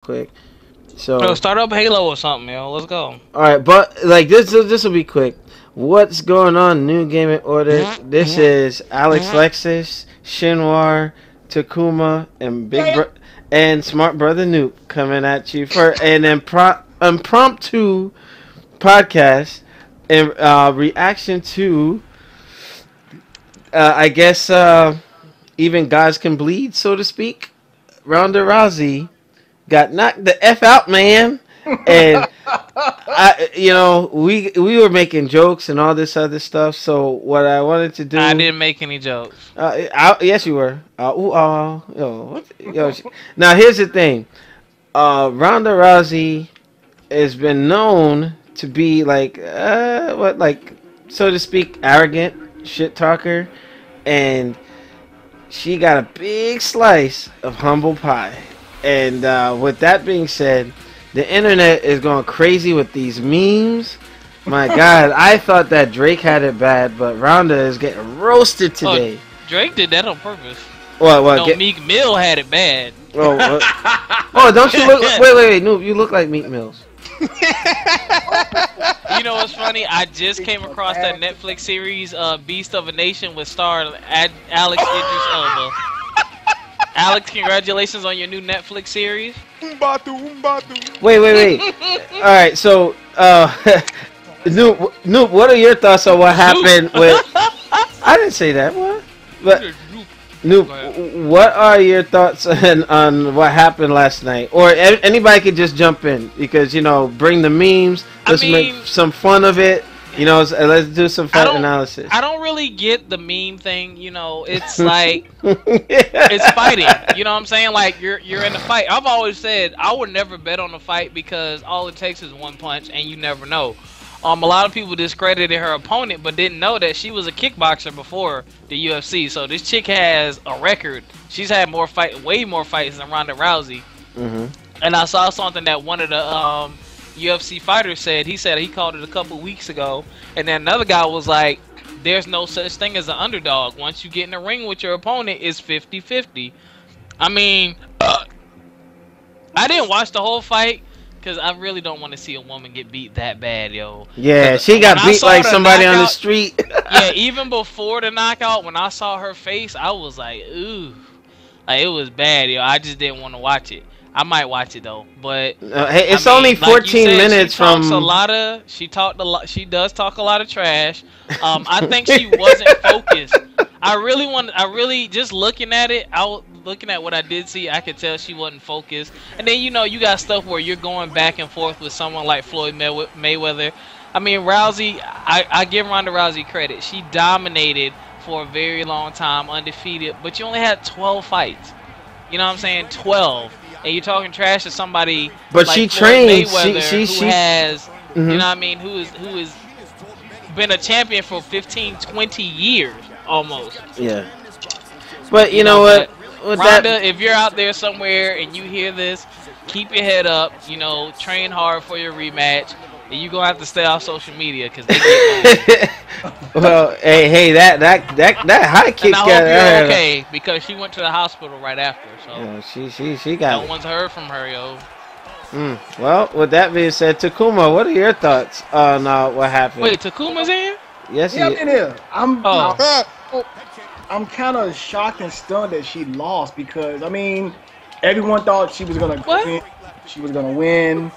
quick. So Yo, start up Halo or something, yo. Let's go. all right, but like this will be quick. What's going on? New Gaming Order. This is Alex Lexus, Shinwar, Takuma, and and Smart Brother Noop coming at you for an impromptu podcast in reaction to I guess even guys can bleed, so to speak. Ronda Rousey got knocked the F out, man. And we were making jokes and all this other stuff. So what I wanted to do, I didn't make any jokes. Yes, you were. Now here's the thing. Ronda Rousey has been known to be like, so to speak, arrogant shit talker, and she got a big slice of humble pie. And with that being said, the internet is going crazy with these memes. My God, I thought that Drake had it bad, but Ronda is getting roasted today. Oh, Drake did that on purpose. What? No, Meek Mill had it bad. Oh, don't you look? Wait, Noob, you look like Meek Mills. You know what's funny? I just came across that Netflix series, Beast of a Nation, with star Alex Idris Elba. Alex, congratulations on your new Netflix series. Wait. All right, so Noob, what are your thoughts on what happened with? I didn't say that. What? But Noob, what are your thoughts on what happened last night? Or anybody could just jump in because bring the memes. Let's make some fun of it. Let's do some fun analysis. I don't really get the meme thing. It's like it's fighting. You know what I'm saying? Like you're in a fight. I've always said I would never bet on a fight because all it takes is one punch, and you never know. A lot of people discredited her opponent, but didn't know that she was a kickboxer before the UFC. So this chick has a record. She's had way more fights than Ronda Rousey. Mm-hmm. And I saw something that one of the UFC fighters said. He said he called it a couple weeks ago, and then another guy was like, "There's no such thing as an underdog. Once you get in the ring with your opponent, it's 50-50." I mean, I didn't watch the whole fight. Because I really don't want to see a woman get beat that bad, yo. Yeah, she got beat like somebody on the street. Yeah, even before the knockout, when I saw her face, I was like, ooh. Like, it was bad, yo. I just didn't want to watch it. I might watch it, though. But hey, it's only 14 minutes from... She does talk a lot of trash. I think she wasn't focused. Just looking at it, looking at what I did see, I could tell she wasn't focused. And then you got stuff where you're going back and forth with someone like Floyd Mayweather. I mean, Rousey, I give Ronda Rousey credit. She dominated for a very long time, undefeated, but you only had 12 fights. You know what I'm saying? 12. And you're talking trash to somebody but like she trains Mayweather, who has you know what I mean, who is been a champion for 15-20 years almost. Yeah. But you know what? Ronda, if you're out there somewhere and you hear this, keep your head up. Train hard for your rematch, and you're gonna have to stay off social media because they get well, hey, that high kick got her okay because she went to the hospital right after. So yeah, she got. No one's heard from her, yo. Well, with that being said, Takuma, what are your thoughts on what happened? Wait, Takuma's in? Yes, yeah, I'm in here. I'm kind of shocked and stunned that she lost because everyone thought she was gonna win. She was gonna win.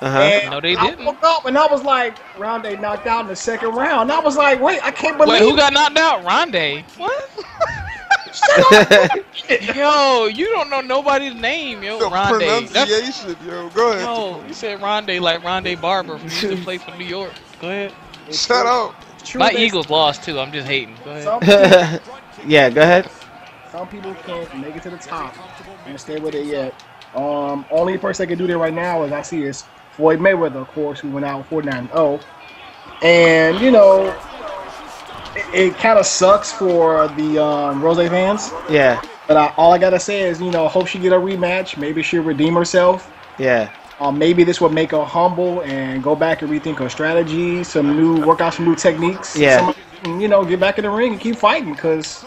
No, they didn't. I woke up and I was like, Ronda knocked out in the second round. And I was like, wait, I can't believe. Wait, who got knocked out? Ronda. What? Yo, you don't know nobody's name, yo. Ronda. Pronunciation, yo. Go ahead. Yo, you said Ronda like Ronda Barber from used to play for New York. Go ahead. Shut up. My Eagles lost too. I'm just hating. Go ahead. Yeah, go ahead. Some people can't make it to the top and stay with it yet. Only person that can do that right now, as I see, is Floyd Mayweather, of course, who went out 49-0. And it kind of sucks for the Rousey fans. Yeah. But all I gotta say is, hope she get a rematch. Maybe she'll redeem herself. Yeah. Maybe this will make her humble and go back and rethink her strategy, work out some new techniques. Yeah. Get back in the ring and keep fighting because,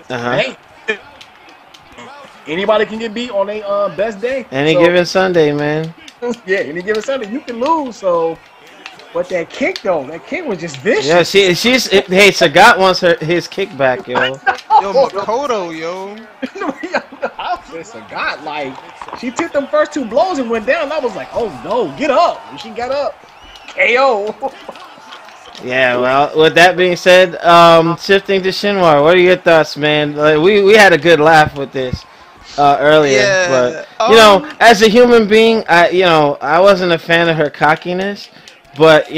hey. Anybody can get beat on their best day. Any So, given Sunday, man. yeah, any given Sunday, you can lose. So, but that kick though, that kick was just Yeah, vicious. hey, Sagat wants his kickback, yo. Yo, Makoto, yo. I said, so God, like she took them first 2 blows and went down. I was like, oh no, get up. And she got up. KO. Yeah, well, with that being said, shifting to Shinwar, what are your thoughts, man? Like, we had a good laugh with this earlier, Yeah. but as a human being, I wasn't a fan of her cockiness, but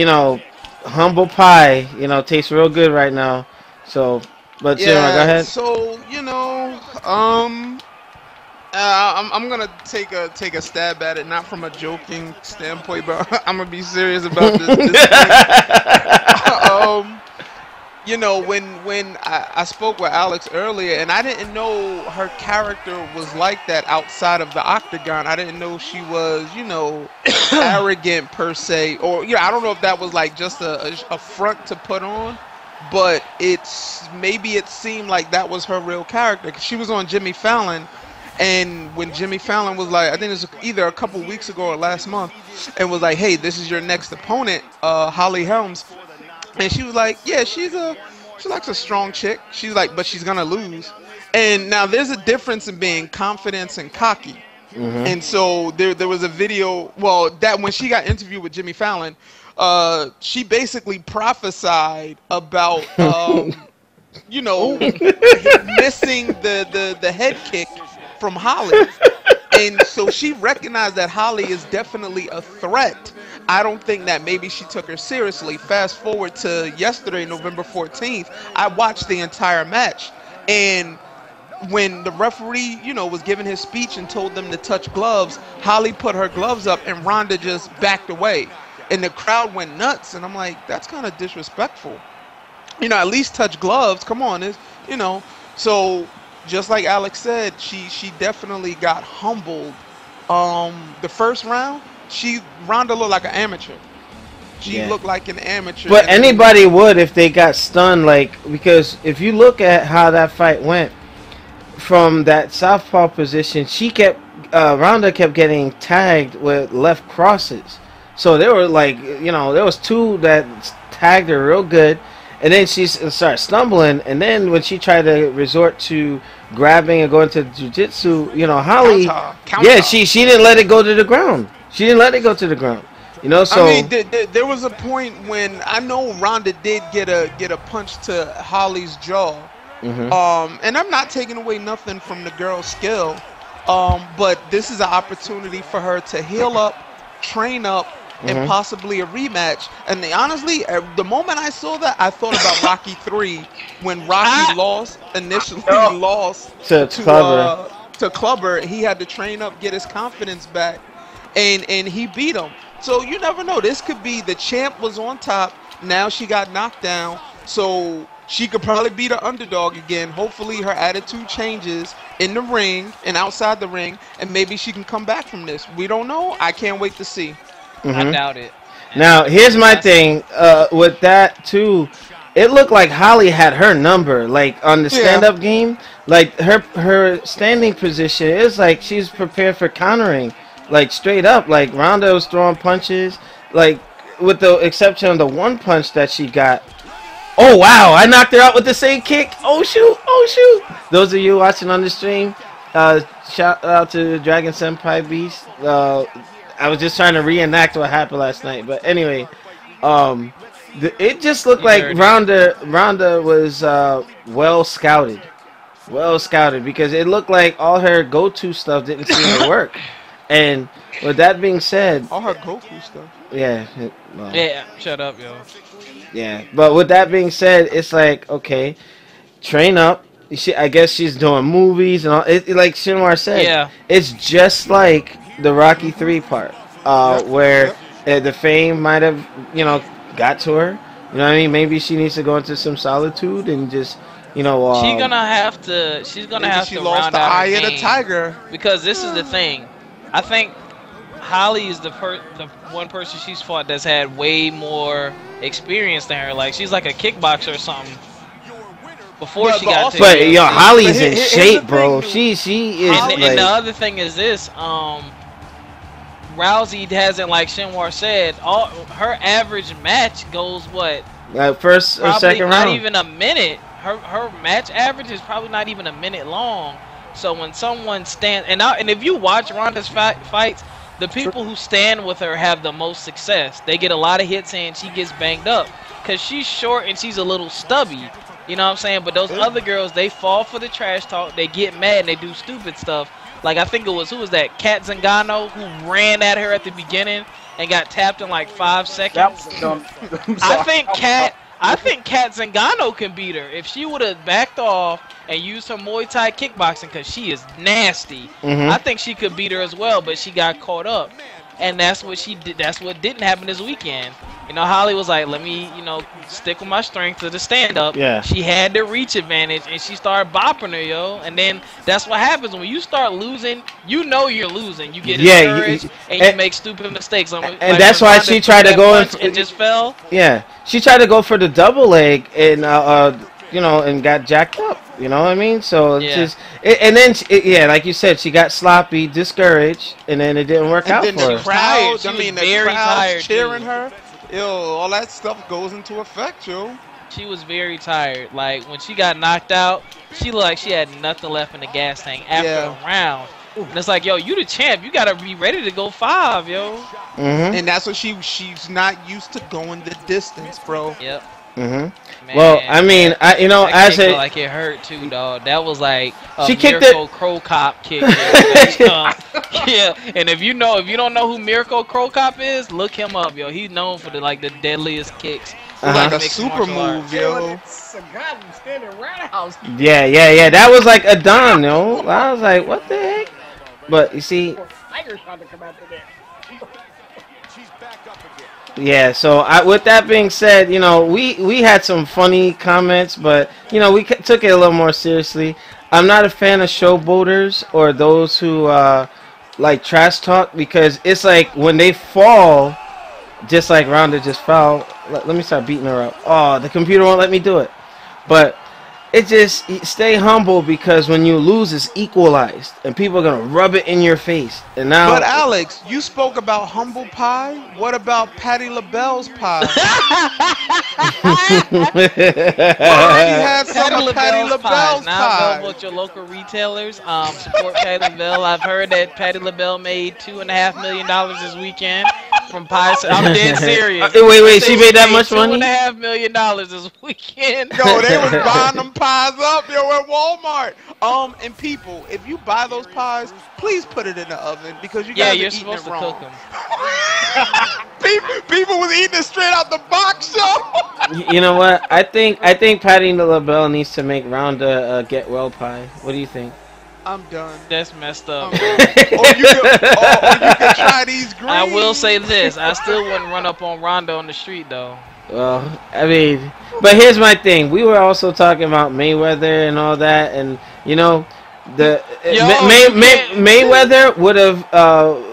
humble pie, tastes real good right now. So, but Shinwar, go Yeah. ahead. So I'm gonna take a stab at it, not from a joking standpoint, but I'm gonna be serious about this thing. When I spoke with Alex earlier, and I didn't know her character was like that outside of the octagon. I didn't know she was, arrogant per se, or I don't know if that was like just a front to put on, but maybe it seemed like that was her real character. 'Cause she was on Jimmy Fallon. And when Jimmy Fallon was like, I think it was either a couple weeks ago or last month, and was like, hey, this is your next opponent, Holly Helms. And she was like, yeah, she likes a strong chick. She's like, but she's going to lose. And now there's a difference in being confident and cocky. Mm-hmm. And so there was a video, that when she got interviewed with Jimmy Fallon, she basically prophesied about, missing the head kick from Holly. And so she recognized that Holly is definitely a threat. I don't think that maybe she took her seriously. Fast forward to yesterday, November 14th, I watched the entire match. And when the referee, was giving his speech and told them to touch gloves, Holly put her gloves up and Ronda just backed away. And the crowd went nuts. And I'm like, that's kind of disrespectful. At least touch gloves. Come on. So just like Alex said, she definitely got humbled. The first round, Ronda looked like an amateur. She looked like an amateur. But anybody would if they got stunned, because if you look at how that fight went, from that southpaw position, Ronda kept getting tagged with left crosses. So there were there was 2 that tagged her real good. And then she started stumbling, and then when she tried to resort to grabbing and going to jiu-jitsu, Holly, Counter. she didn't let it go to the ground. She didn't let it go to the ground. So I mean, there was a point when I know Ronda did get a punch to Holly's jaw. Mm-hmm. And I'm not taking away nothing from the girl's skill, but this is an opportunity for her to heal up, train up, and possibly a rematch. And honestly, the moment I saw that, I thought about Rocky 3 when Rocky initially lost to Clubber. He had to train up, get his confidence back, and he beat him. So you never know. This could be the champ was on top. Now she got knocked down. So she could probably be the underdog again. Hopefully her attitude changes in the ring and outside the ring, and maybe she can come back from this. We don't know. I can't wait to see. I doubt it. Now, here's my thing with that, too. It looked like Holly had her number, on the stand-up game. Her standing position is like she's prepared for countering, straight up. Ronda was throwing punches, with the exception of the one punch that she got. Oh, wow, I knocked her out with the same kick. Oh, shoot. Those of you watching on the stream, shout out to Dragon Senpai Beast. I was just trying to reenact what happened last night. But anyway, it just looked like Ronda was well scouted. Because it looked like all her go-to stuff didn't seem to work. And with that being said... All her Goku stuff. Yeah. Yeah, shut up, yo. Yeah, but with that being said, it's like, okay, train up. I guess she's doing movies and all. Like Shinwar said, it's just like the Rocky 3 part, where the fame might have, got to her. You know what I mean? Maybe she needs to go into some solitude and just, she's gonna have to. She's gonna have to lost round the out eye her of the game. tiger. Because this is the thing. I think Holly is the one person she's fought that's had way more experience than her. Like she's like a kickboxer or something. before she but got also- to But the yo, UFC. Holly's But in here's shape, the bro. thing, She is And the like other thing is this, Rousey hasn't, like Shinwar said, all her average match goes what? first or Probably second not round. even a minute. Her match average is probably not even a minute long. So when someone stands and if you watch Ronda's fights, the people who stand with her have the most success. They get a lot of hits and she gets banged up because she's short and she's a little stubby. You know what I'm saying? But those other girls, they fall for the trash talk. They get mad and they do stupid stuff. Like I think it was, who was that? Kat Zingano, who ran at her at the beginning and got tapped in like 5 seconds. That was dumb. I think Kat Zingano can beat her if she would have backed off and used her Muay Thai kickboxing because she is nasty. Mhm. I think she could beat her as well, but she got caught up, and that's what she did. That's what didn't happen this weekend. You know, Holly was like, "Let me, stick with my strength to the stand-up." Yeah. She had the reach advantage, and she started bopping her, yo. And then that's what happens when you start losing. You know you're losing. You get Yeah, discouraged, and you make stupid mistakes. And that's why she tried to go and just fell. Yeah, she tried to go for the double leg and and got jacked up. You know what I mean? So it's Yeah. just and then like you said, she got sloppy, discouraged, and then it didn't work out And for then her. the crowd, She I was mean, the very crowd tired, cheering too. her. Yo, all that stuff goes into effect, yo. She was very tired. Like when she got knocked out, she looked like she had nothing left in the gas tank after a round. And it's like, yo, you the champ. You gotta be ready to go 5, yo. Mhm. And that's what she's not used to going the distance, bro. Yep. Mhm. Man, Well, I mean, that as kick a looked like it hurt too, dog. That was like a She kicked Miracle Crow Cop kick. Yeah. Yeah. And if you don't know who Miracle Crow Cop is, look him up, yo. He's known for the deadliest kicks. Like a Mixed super martial arts. move, yo. It's a goddamn standing roundhouse. yeah. That was like a Don, yo. I was like, what the heck? But you see, Tiger's trying to come after that. yeah. So with that being said, we had some funny comments, but we took it a little more seriously. I'm not a fan of showboaters or those who like trash talk because it's like when they fall, just like Ronda just fell. Let me start beating her up. Oh, the computer won't let me do it. But it just stay humble because when you lose, it's equalized, and people are gonna rub it in your face. And now, But Alex, you spoke about humble pie. What about Patti LaBelle's pie? Already had some of Patti LaBelle's Now pie. available at your local retailers. Support Patti LaBelle. I've heard that Patti LaBelle made $2.5 million this weekend from pie. I'm dead serious. Wait, she made that much money? $2.5 million this weekend. Yo, they was buying them pies up, yo, at Walmart. And people, if you buy those pies, please put it in the oven because you guys are you're eating supposed it to wrong. cook them. People was eating it straight out the box, yo. You know what? I think Patti LaBelle needs to make Ronda get well pie. What do you think? I'm done. That's messed up. Or you could try these greens. I will say this: I still wouldn't run up on Ronda on the street, though. Well, I mean, but here's my thing. We were also talking about Mayweather and all that, and Mayweather would have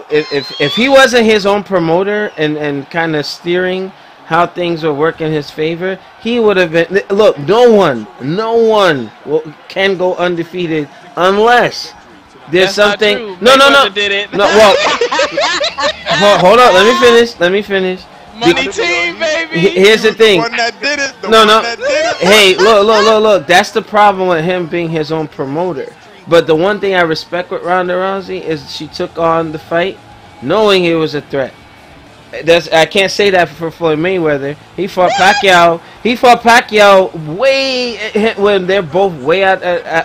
if he wasn't his own promoter and kind of steering how things were working in his favor, he would have been. Look, no one can go undefeated unless there's That's something. not true. No. Mayweather did it. No, well, hold on. Let me finish. Money team, baby. Here's the thing. One that did it. The No. one that did it. Hey, look. That's the problem with him being his own promoter. But the one thing I respect with Ronda Rousey is she took on the fight knowing it was a threat. I can't say that for Floyd Mayweather. He fought Pacquiao. Way when they're both way out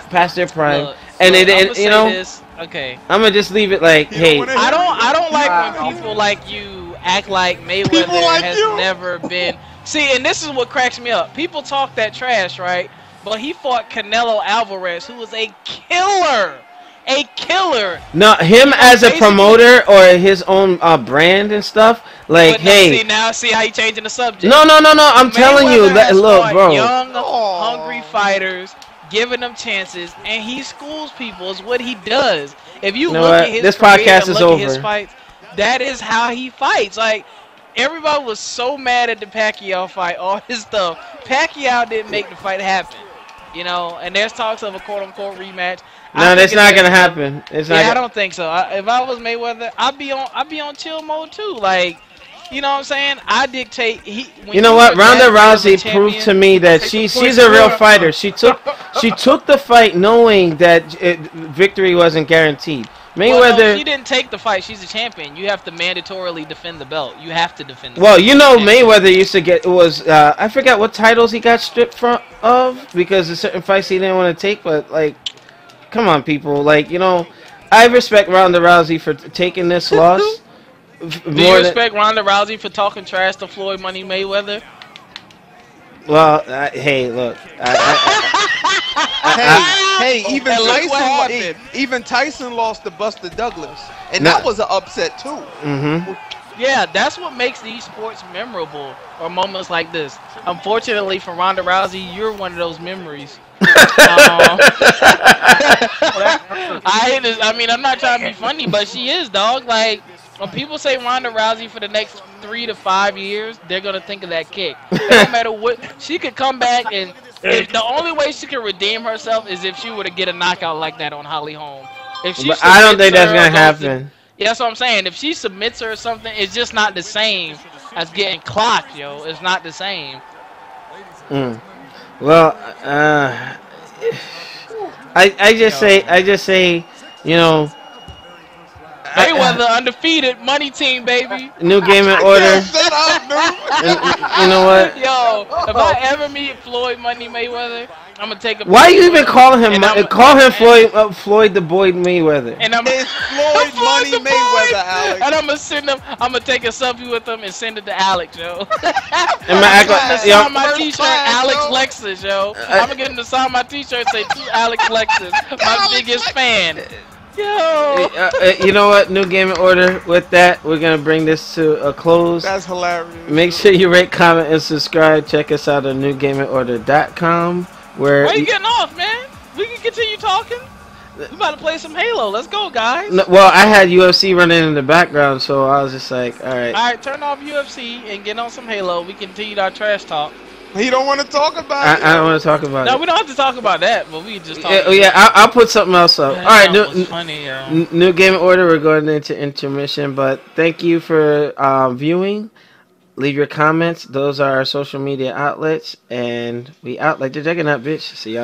past their prime, Look, and look, it I'ma you say know. this. Okay. I'm gonna just leave it like, hey. I don't like when people like you act like Mayweather People like has you. never been. See, and this is what cracks me up. People talk that trash, right? But he fought Canelo Alvarez, who was a killer. A killer. No, him as a promoter or his own brand and stuff. Like, But no, hey. see how you changing the subject. No. I'm telling you. Mayweather has Look, fought bro. young, hungry fighters, giving them chances, and he schools people. Is what he does. If you know look what? at his This career podcast and is look at his over. fights, that is how he fights. Like, everybody was so mad at the Pacquiao fight, all his stuff. Pacquiao didn't make the fight happen. You know, and there's talks of a quote unquote rematch. No, that's not gonna happen. It's not. Yeah, I don't think so. If I was Mayweather, I'd be on chill mode too. Like, you know what I'm saying? I dictate. You know what? Ronda Rousey proved to me that Take she's the a real point. fighter. She took the fight knowing that victory wasn't guaranteed. Well, no, Mayweather. she didn't take the fight. She's a champion. You have to mandatorily defend the belt. You have to defend the Well, belt. you know, Mayweather used to get I forgot what titles he got stripped of because of certain fights he didn't want to take. But like, come on, people. Like, you know, I respect Ronda Rousey for taking this loss. Do you respect Ronda Rousey for talking trash to Floyd Money Mayweather? Well, hey, look. Hey, even And look what happened. even Tyson lost to Buster Douglas, and Nah. that was an upset too. Mm-hmm. Yeah, that's what makes these sports memorable, or moments like this. Unfortunately for Ronda Rousey, you're one of those memories. I hate this. I mean, I'm not trying to be funny, but she is, dog. Like, when people say Ronda Rousey for the next 3 to 5 years, they're gonna think of that kick. No matter what, she could come back, and if the only way she can redeem herself is if she were to get a knockout like that on Holly Holm. If she But I don't think submits that's her gonna or goes to- happen. Yeah, that's what I'm saying. If she submits her or something, it's just not the same as getting clocked, yo. It's not the same. Well, I just say, you know, Mayweather undefeated, money team, baby. new game in order. Shut up, dude. You know what? Yo, if I ever meet Floyd Money Mayweather, I'm gonna take a. Why you even call him? And I'm- Call him Floyd the Boy Mayweather. And I'm It's Floyd Money the boy. Mayweather, Alex. And I'm gonna send him. I'm gonna take a selfie with him and send it to Alex, yo. Am I act I'm like- gonna yo- sign my First T-shirt, class, Alex yo. Lexus, yo. I'm gonna get him to sign my T-shirt, say to Alex Lexus, my Alex biggest Lexus. fan. Yo. You know what? New game in order. With that, we're gonna bring this to a close. That's hilarious. Make sure you rate, comment, and subscribe. Check us out on newgameinorder.com. Where Why you getting off, man? We can continue talking. We about to play some Halo. Let's go, guys. well, I had UFC running in the background, so I was just like, all right. All right, turn off UFC and get on some Halo. We continued our trash talk. He don't want to talk about it. I don't want to talk about No, it. we don't have to talk about that, but we can just talk. Yeah, I'll put something else up. That All right, jump was funny, yo. new game in order. We're going into intermission, but thank you for viewing. Leave your comments. Those are our social media outlets, and we out like the juggernaut, bitch. See y'all.